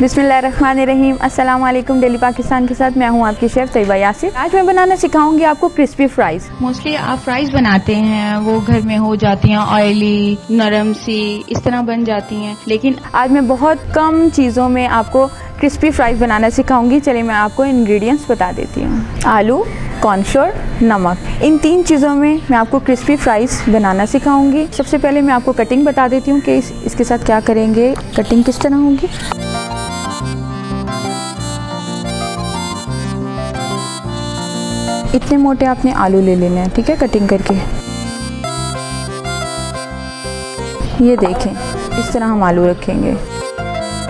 बिस्मिल्लाहिर्रहमानिर्रहीम। अस्सलाम वालेकुम। डेली पाकिस्तान के साथ मैं हूं आपकी शेफ़ तैयबा यासिर। आज मैं बनाना सिखाऊंगी आपको क्रिस्पी फ्राइज़। मोस्टली आप फ्राइज़ बनाते हैं वो घर में हो जाती हैं ऑयली, नरम सी इस तरह बन जाती हैं, लेकिन आज मैं बहुत कम चीज़ों में आपको क्रिस्पी फ्राइज़ बनाना सिखाऊंगी। चलिए मैं आपको इंग्रेडिएंट्स बता देती हूँ। आलू, कॉर्नफ्लोर, नमक, इन 3 चीज़ों में मैं आपको क्रिस्पी फ्राइज़ बनाना सिखाऊंगी। सबसे पहले मैं आपको कटिंग बता देती हूँ कि इसके साथ क्या करेंगे, कटिंग किस तरह होगी। इतने मोटे आपने आलू ले लेने हैं, ठीक है, कटिंग करके। ये देखें, इस तरह हम आलू रखेंगे।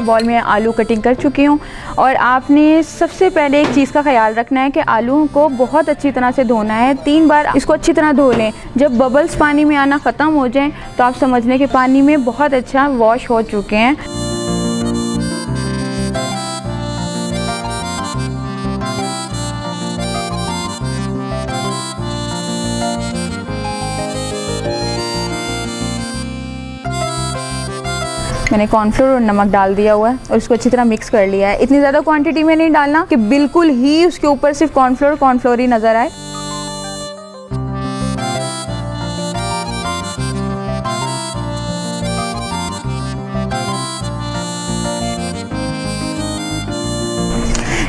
बॉल में आलू कटिंग कर चुकी हूँ। और आपने सबसे पहले एक चीज़ का ख्याल रखना है कि आलू को बहुत अच्छी तरह से धोना है। 3 बार इसको अच्छी तरह धो लें। जब बबल्स पानी में आना ख़त्म हो जाएं तो आप समझ लें कि पानी में बहुत अच्छा वॉश हो चुके हैं। मैंने कॉर्नफ्लोर और नमक डाल दिया हुआ है और इसको अच्छी तरह मिक्स कर लिया है। इतनी ज़्यादा क्वांटिटी में नहीं डालना कि बिल्कुल ही उसके ऊपर सिर्फ कॉर्नफ्लोर ही नज़र आए।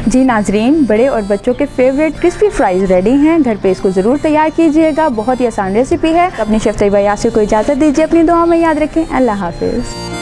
जी नाजरीन, बड़े और बच्चों के फेवरेट क्रिस्पी फ्राइज़ रेडी हैं। घर पे इसको ज़रूर तैयार कीजिएगा। बहुत ही आसान रेसिपी है। अपनी शेफ़ तैयबा यासिर को इजाज़त दीजिए। अपनी दुआ में याद रखें। अल्लाह हाफ़िज़।